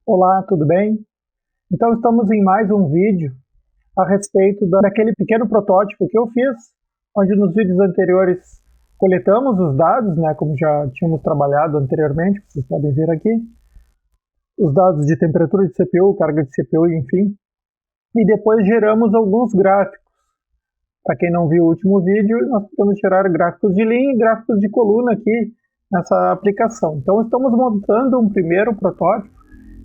Olá, tudo bem? Então estamos em mais um vídeo a respeito daquele pequeno protótipo que eu fiz, onde nos vídeos anteriores coletamos os dados, né, como já tínhamos trabalhado anteriormente, vocês podem ver aqui, os dados de temperatura de CPU, carga de CPU, enfim, e depois geramos alguns gráficos. Para quem não viu o último vídeo, nós podemos gerar gráficos de linha e gráficos de coluna aqui nessa aplicação. Então estamos montando um primeiro protótipo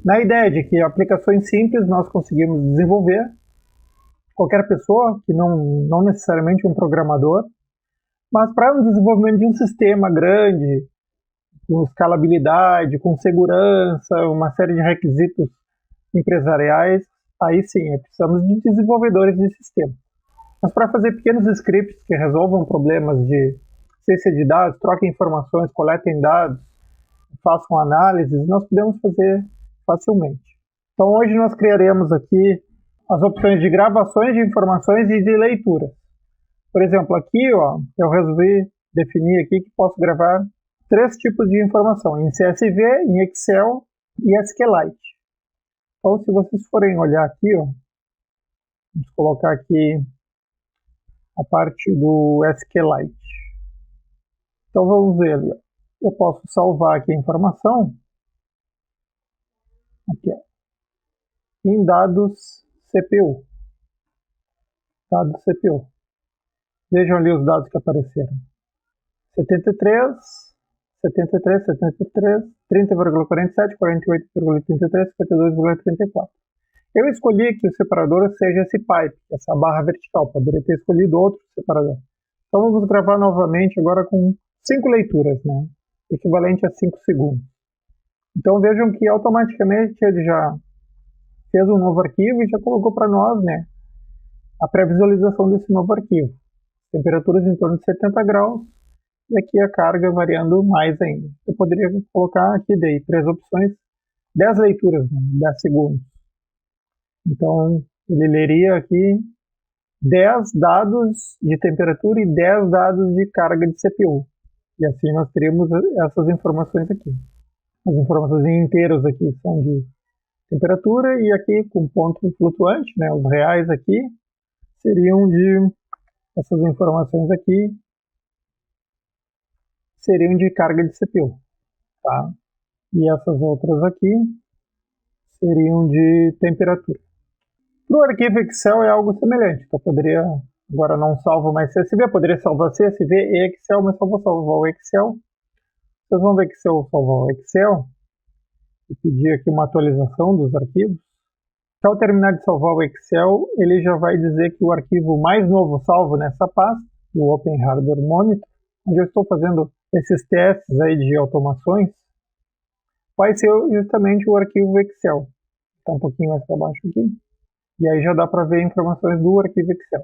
na ideia de que aplicações simples nós conseguimos desenvolver, qualquer pessoa, que não necessariamente um programador, mas para um desenvolvimento de um sistema grande, com escalabilidade, com segurança, uma série de requisitos empresariais, aí sim, precisamos de desenvolvedores de sistema. Mas para fazer pequenos scripts que resolvam problemas de ciência de dados, troquem informações, coletem dados, façam análises, nós podemos fazer facilmente. Então hoje nós criaremos aqui as opções de gravações de informações e de leitura. Por exemplo, aqui ó, eu resolvi definir aqui que posso gravar 3 tipos de informação, em CSV, em Excel e SQLite. Então se vocês forem olhar aqui, ó, vamos colocar aqui a parte do SQLite. Então vamos ver ali, ó. Eu posso salvar aqui a informação aqui, ó, em dados CPU. Dados CPU. Vejam ali os dados que apareceram. 73, 73, 73, 30,47, 48,33, 52,34. Eu escolhi que o separador seja esse pipe, essa barra vertical. Poderia ter escolhido outro separador. Então vamos gravar novamente agora com 5 leituras, né? Equivalente a 5 segundos. Então vejam que automaticamente ele já fez um novo arquivo e já colocou para nós, né, a pré-visualização desse novo arquivo. Temperaturas em torno de 70 graus e aqui a carga variando mais ainda. Eu poderia colocar aqui daí 3 opções, 10 leituras, né, 10 segundos. Então ele leria aqui 10 dados de temperatura e 10 dados de carga de CPU. E assim nós teríamos essas informações aqui. As informações inteiras aqui são de temperatura e aqui com ponto flutuante, né, os reais aqui, seriam de, essas informações aqui, seriam de carga de CPU, tá? E essas outras aqui seriam de temperatura. Para o arquivo Excel é algo semelhante, então eu poderia, agora não salvo mais CSV, poderia salvar CSV e Excel, mas só vou salvar o Excel. Vocês vão ver que se eu salvar o Excel e pedir aqui uma atualização dos arquivos, ao terminar de salvar o Excel, ele já vai dizer que o arquivo mais novo salvo nessa pasta, o Open Hardware Monitor, onde eu estou fazendo esses testes aí de automações, vai ser justamente o arquivo Excel. Está um pouquinho mais para baixo aqui. E aí já dá para ver informações do arquivo Excel.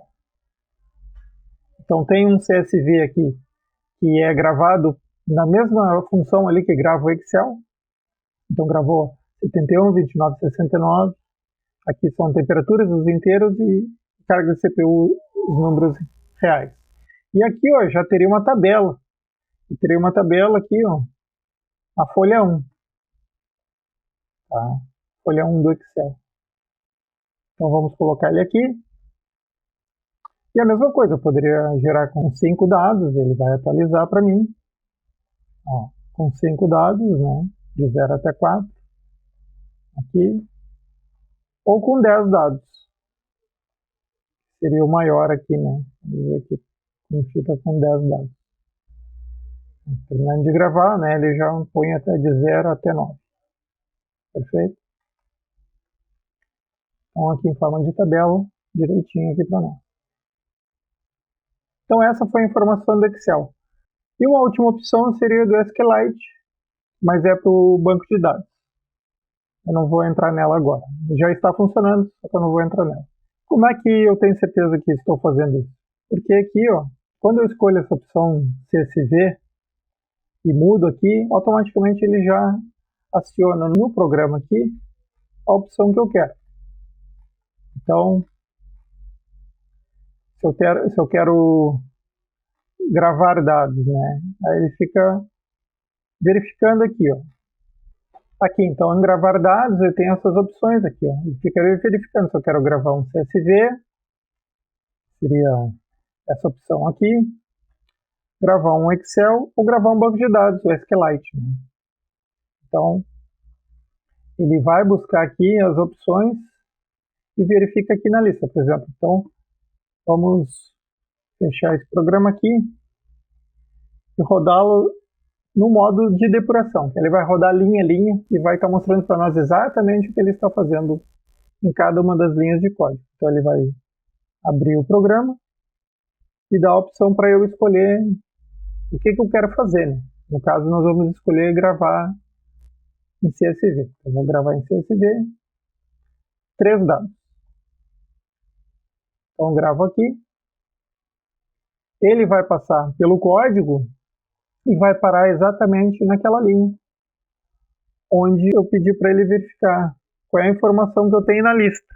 Então tem um CSV aqui que é gravado na mesma função ali que grava o Excel. Então gravou 71, 29, 69. Aqui são temperaturas, os inteiros e carga de CPU, os números reais. E aqui ó, já teria uma tabela. Eu teria uma tabela aqui, ó, a folha 1. Tá? Folha 1 do Excel. Então vamos colocar ele aqui. E a mesma coisa, eu poderia gerar com 5 dados, ele vai atualizar para mim. Ó, com 5 dados, né, de 0 até 4. Aqui. Ou com 10 dados. Seria o maior aqui, né? Vamos ver aqui como fica com 10 dados. Terminando de gravar, né? Ele já põe até de 0 até 9. Perfeito? Então aqui em forma de tabela, direitinho aqui para nós. Então essa foi a informação do Excel. E uma última opção seria do SQLite, mas é para o banco de dados. Eu não vou entrar nela agora. Já está funcionando, só que eu não vou entrar nela. Como é que eu tenho certeza que estou fazendo isso? Porque aqui, ó, quando eu escolho essa opção CSV e mudo aqui, automaticamente ele já aciona no programa aqui a opção que eu quero. Então, se eu quero gravar dados, né, aí ele fica verificando aqui, ó. Aqui, então, em gravar dados, eu tenho essas opções aqui, ó. Ele fica verificando se eu quero gravar um CSV, seria essa opção aqui, gravar um Excel ou gravar um banco de dados, o SQLite, né? Então, ele vai buscar aqui as opções e verifica aqui na lista, por exemplo. Então, vamos fechar esse programa aqui e rodá-lo no modo de depuração. Ele vai rodar linha a linha e vai estar mostrando para nós exatamente o que ele está fazendo em cada uma das linhas de código. Então ele vai abrir o programa e dar a opção para eu escolher o que eu quero fazer, né? No caso, nós vamos escolher gravar em CSV. Eu vou gravar em CSV 3 dados. Então, gravo aqui. Ele vai passar pelo código e vai parar exatamente naquela linha onde eu pedi para ele verificar qual é a informação que eu tenho na lista.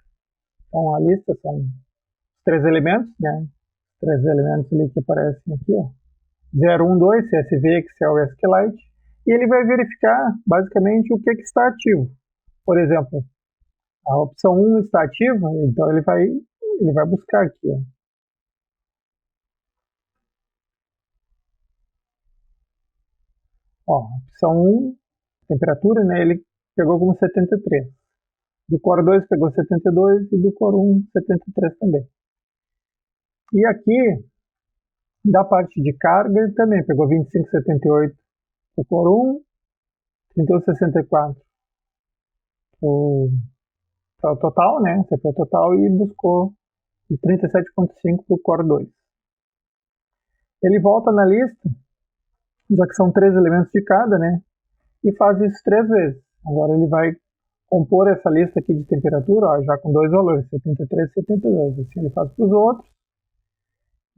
Então, a lista são 3 elementos, né? 3 elementos ali que aparecem aqui, ó. 0, 1, 2, CSV, Excel e SQLite. E ele vai verificar, basicamente, o que está ativo. Por exemplo, a opção 1 está ativa, então ele vai buscar aqui, ó. Ó, opção 1, temperatura, né? Ele pegou como 73. Do Core 2 pegou 72 e do Core 1, 73 também. E aqui, da parte de carga, ele também pegou 25,78 para o Core 1, 31,64 o total, né? CPU total, e buscou de 37,5 para o Core 2. Ele volta na lista, já que são 3 elementos de cada, né? E faz isso 3 vezes. Agora ele vai compor essa lista aqui de temperatura, ó, já com 2 valores, 73 e 72. Assim ele faz para os outros.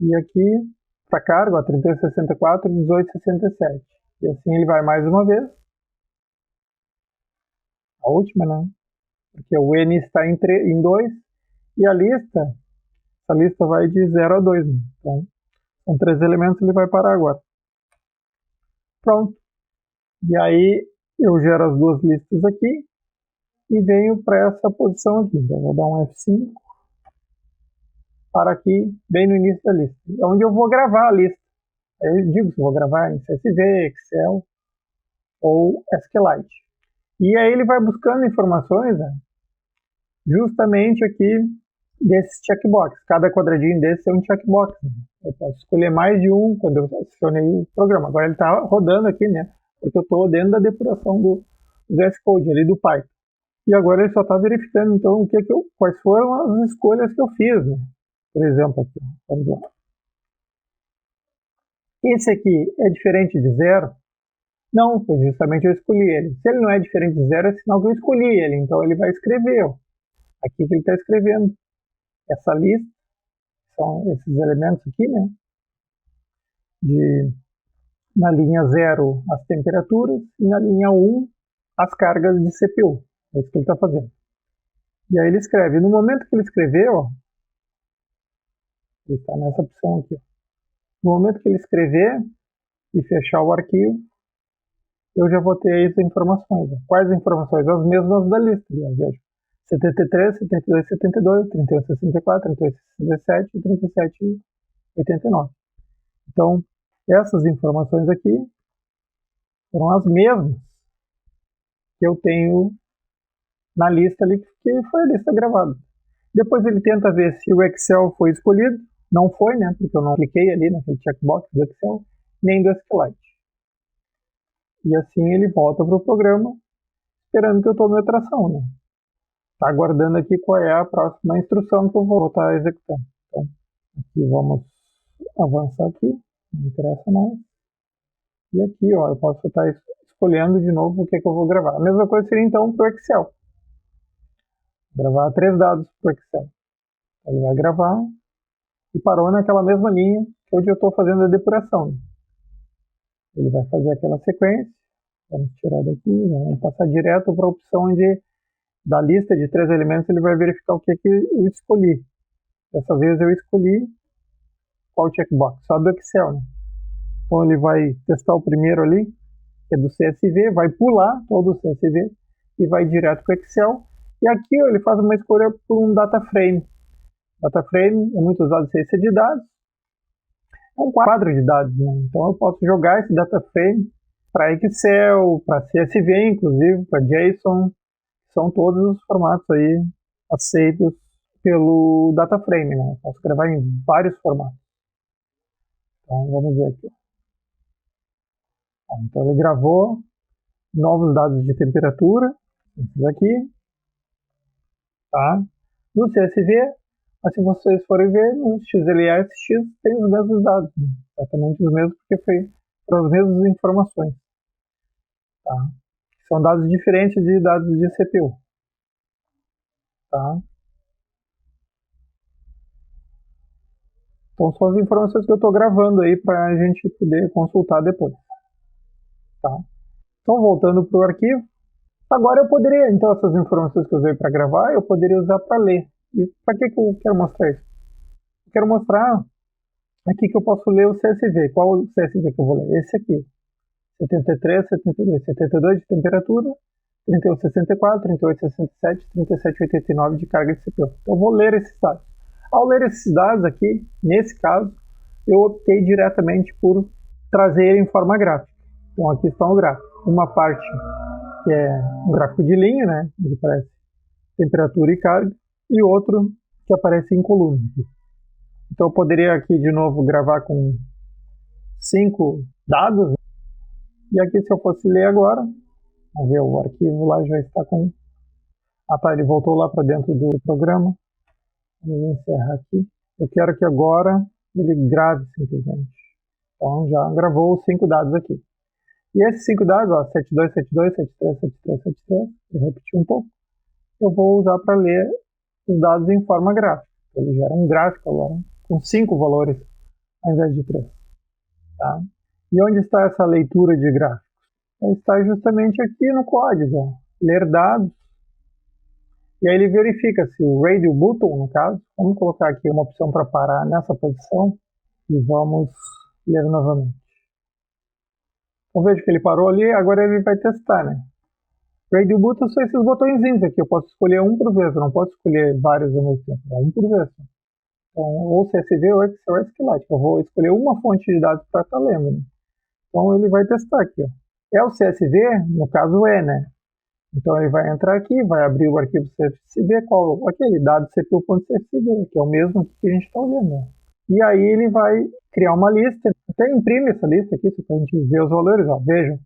E aqui, para carga, 31,64 e 18,67. E assim ele vai mais uma vez. A última, né? Porque o N está em 2 e a essa lista vai de 0 a 2. Né? Então, com 3 elementos ele vai parar agora. Pronto. E aí eu gero as 2 listas aqui e venho para essa posição aqui. Então, vou dar um F5 para aqui, bem no início da lista. É onde eu vou gravar a lista. Aí eu digo se eu vou gravar em CSV, Excel ou SQLite. E aí ele vai buscando informações, né, justamente aqui desses checkbox. Cada quadradinho desse é um checkbox. Né? Eu posso escolher mais de um quando eu acionei o programa. Agora ele está rodando aqui, né? Porque eu estou dentro da depuração do VS Code ali do Python. E agora ele só está verificando, então, quais foram as escolhas que eu fiz, né? Por exemplo, aqui, vamos lá. Esse aqui é diferente de 0? Não, foi justamente eu escolhi ele. Se ele não é diferente de 0, é sinal que eu escolhi ele. Então ele vai escrever, ó. Aqui que ele está escrevendo. Essa lista, são esses elementos aqui, né? Na linha 0, as temperaturas, e na linha 1, as cargas de CPU. É isso que ele está fazendo. E aí ele escreve. No momento que ele escreveu, ó, ele está nessa opção aqui. Ó. No momento que ele escrever e fechar o arquivo, eu já vou ter aí as informações. Ó. Quais informações? As mesmas da lista. Ó, veja. 73, 72, 72, 31, 64, 38, 67 e 37, 89. Então, essas informações aqui foram as mesmas que eu tenho na lista ali, que foi a lista gravada. Depois ele tenta ver se o Excel foi escolhido. Não foi, né? Porque eu não cliquei ali naquele checkbox do Excel, nem do SQLite. E assim ele volta para o programa, esperando que eu tome a tração, né? Está aguardando aqui qual é a próxima instrução que eu vou estar executando. Então, aqui vamos avançar aqui, não interessa mais. E aqui, ó, eu posso estar escolhendo de novo o que eu vou gravar. A mesma coisa seria então para o Excel. Gravar 3 dados para o Excel. Ele vai gravar e parou naquela mesma linha onde eu estou fazendo a depuração. Ele vai fazer aquela sequência. Vamos tirar daqui, vamos passar direto para a opção onde da lista de 3 elementos ele vai verificar o que eu escolhi. Dessa vez eu escolhi qual checkbox? Só do Excel, né? Então ele vai testar o primeiro ali, que é do CSV, vai pular todo o CSV e vai direto para o Excel. E aqui ele faz uma escolha por um data frame. Data frame é muito usado em ciência de dados. É um quadro de dados, né? Então eu posso jogar esse data frame para Excel, para CSV, inclusive, para JSON. São todos os formatos aí aceitos pelo data frame, né? Eu posso gravar em vários formatos. Então vamos ver aqui. Então ele gravou novos dados de temperatura, esses aqui, tá? No CSV, mas se vocês forem ver, no XLSX tem os mesmos dados, né? Exatamente os mesmos, porque foi para as mesmas informações, tá? São dados diferentes de dados de CPU, tá? Então são as informações que eu estou gravando aí para a gente poder consultar depois, tá? Então voltando para o arquivo, agora eu poderia, então essas informações que eu usei para gravar, eu poderia usar para ler. E para que eu quero mostrar isso? Eu quero mostrar aqui que eu posso ler o CSV. Qual o CSV que eu vou ler? Esse aqui. 73, 72. 72 de temperatura, 38, 64, 38, 67, 37, 89 de carga de CPU. Então eu vou ler esses dados. Ao ler esses dados aqui, nesse caso, eu optei diretamente por trazer em forma gráfica. Então aqui está o gráfico. Uma parte que é um gráfico de linha, né, onde aparece temperatura e carga, e outro que aparece em coluna. Então eu poderia aqui de novo gravar com 5 dados, né? E aqui se eu fosse ler agora, vamos ver, o arquivo lá já está com... Ah tá, ele voltou lá para dentro do programa. Vamos encerrar aqui. Eu quero que agora ele grave simplesmente. Então já gravou os 5 dados aqui. E esses 5 dados, ó, 72, 72, 73, 73, 73, eu repeti um pouco, eu vou usar para ler os dados em forma gráfica. Ele gera um gráfico agora, com 5 valores, ao invés de 3. Tá? E onde está essa leitura de gráficos? Ela está justamente aqui no código, ó, ler dados. E aí ele verifica se o radio button, no caso, vamos colocar aqui uma opção para parar nessa posição, e vamos ler novamente. Então veja que ele parou ali, agora ele vai testar, né? Radio button são esses botõezinhos aqui, eu posso escolher um por vez, eu não posso escolher vários ao mesmo tempo, é um por vez. Então, ou CSV ou Excel ou SQLite, eu vou escolher uma fonte de dados para estar lendo, né? Então ele vai testar aqui, ó. É o CSV? No caso é, né? Então ele vai entrar aqui, vai abrir o arquivo CSV, qual? Aquele dado CPU.csv, que é o mesmo que a gente está olhando, né? E aí ele vai criar uma lista, até imprime essa lista aqui, só para a gente ver os valores, ó. Vejam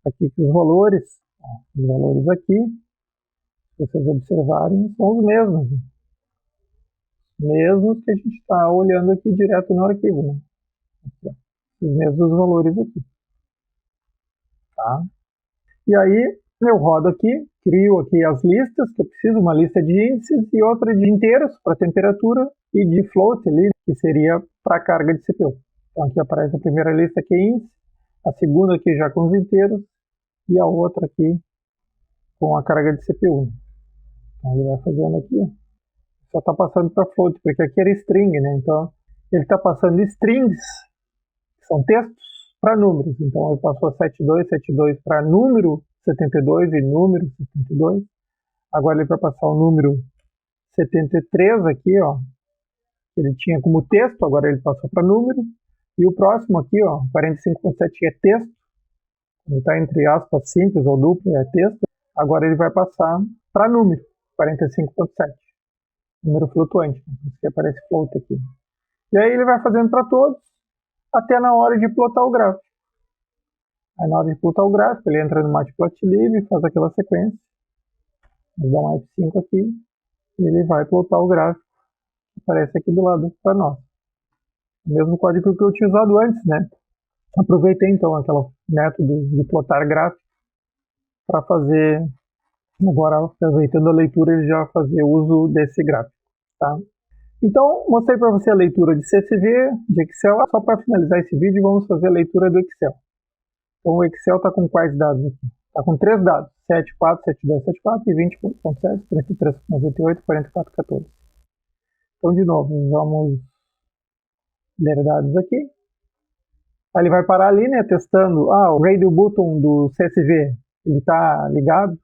aqui que os valores aqui, se vocês observarem, são os mesmos. Né? Mesmos que a gente está olhando aqui direto no arquivo. Né? Aqui, os mesmos valores aqui. Tá? E aí eu rodo aqui, crio aqui as listas, que eu preciso, uma lista de índices e outra de inteiros para temperatura e de float ali, que seria para a carga de CPU. Então aqui aparece a primeira lista que é índice, a segunda aqui já com os inteiros e a outra aqui com a carga de CPU. Então ele vai fazendo aqui, ó. Só está passando para float, porque aqui era string, né? Então ele está passando strings, que são textos, para números. Então ele passou 72, 72 para número 72 e número 72. Agora ele vai passar o número 73 aqui, ó. Ele tinha como texto, agora ele passou para número. E o próximo aqui, ó, 45.7 é texto. Ele está entre aspas simples ou duplo, é texto. Agora ele vai passar para número, 45.7. Número flutuante, né? Por isso que aparece float aqui. E aí ele vai fazendo para todos, até na hora de plotar o gráfico. Aí na hora de plotar o gráfico, ele entra no Matplotlib, faz aquela sequência. Vamos dar um F5 aqui, e ele vai plotar o gráfico, que aparece aqui do lado para nós. O mesmo código que eu tinha usado antes, né? Aproveitei então aquele método de plotar gráfico para fazer, agora aproveitando a leitura, ele já fazer uso desse gráfico, tá? Então, mostrei para você a leitura de CSV, de Excel. Só para finalizar esse vídeo, vamos fazer a leitura do Excel. Então, o Excel está com quais dados aqui? Está com 3 dados, 74, 7274 e 20.7, 33.98, 44.14. Então, de novo, vamos ler dados aqui. Aí ele vai parar ali, né, testando, o radio button do CSV, ele está ligado?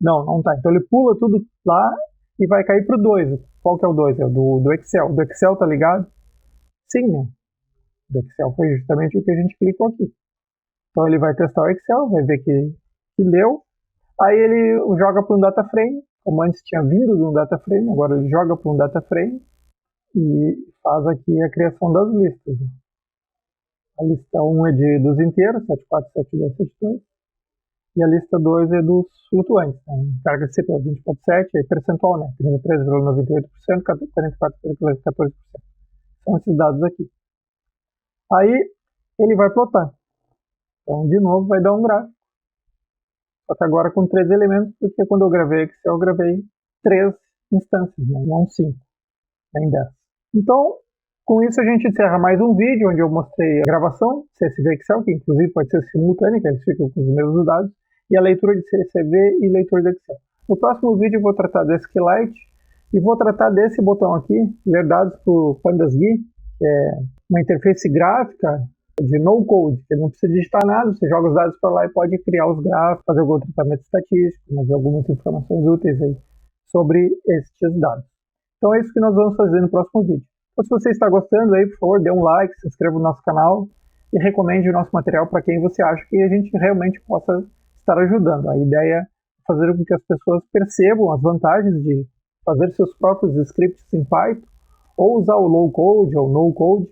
Não, não está. Então ele pula tudo lá e vai cair para o 2. Qual que é o 2? É o do Excel. Do Excel tá ligado? Sim, né? Do Excel foi justamente o que a gente clicou aqui. Então ele vai testar o Excel, vai ver que leu. Aí ele joga para um data frame, como antes tinha vindo de um data frame, agora ele joga para um data frame e faz aqui a criação das listas. A lista 1 é dos inteiros, 747272, e a lista 2 é dos flutuantes. Né? Carga de CPU 20.7, aí percentual, né? 33,98%, 44,14%. São esses dados aqui. Aí ele vai plotar. Então, de novo, vai dar um gráfico. Só que agora com 3 elementos, porque quando eu gravei Excel, eu gravei 3 instâncias, né? Não 5, nem 10. Então, com isso a gente encerra mais um vídeo onde eu mostrei a gravação CSV Excel, que inclusive pode ser simultânea, que eles ficam com os mesmos dados, e a leitura de CSV e leitura de Excel. No próximo vídeo eu vou tratar desse SQLite e vou tratar desse botão aqui, ler dados para o PandasGui, que é uma interface gráfica de no-code. Ele não precisa digitar nada, você joga os dados para lá e pode criar os gráficos, fazer algum tratamento estatístico, ver algumas informações úteis aí sobre estes dados. Então é isso que nós vamos fazer no próximo vídeo. Então, se você está gostando, aí, por favor, dê um like, se inscreva no nosso canal e recomende o nosso material para quem você acha que a gente realmente possa estar ajudando. A ideia é fazer com que as pessoas percebam as vantagens de fazer seus próprios scripts em Python ou usar o low-code ou no-code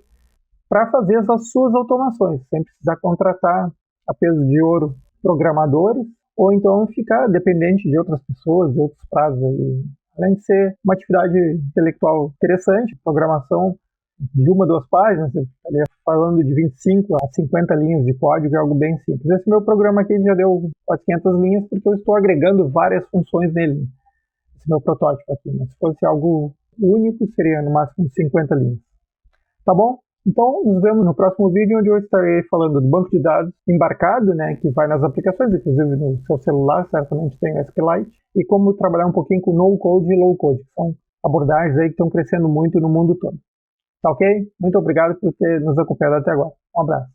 para fazer as suas automações, sem precisar contratar a peso de ouro programadores ou então ficar dependente de outras pessoas, de outros prazos aí. Além de ser uma atividade intelectual interessante, programação de 1 ou 2 páginas, eu estaria falando de 25 a 50 linhas de código, é algo bem simples. Esse meu programa aqui já deu quase 500 linhas, porque eu estou agregando várias funções nele, esse meu protótipo aqui. Mas se fosse algo único, seria no máximo 50 linhas. Tá bom? Então, nos vemos no próximo vídeo, onde eu estarei falando do banco de dados embarcado, né, que vai nas aplicações, inclusive no seu celular, certamente tem o SQLite, e como trabalhar um pouquinho com no-code e low-code, que são abordagens aí que estão crescendo muito no mundo todo. Tá ok? Muito obrigado por ter nos acompanhado até agora. Um abraço.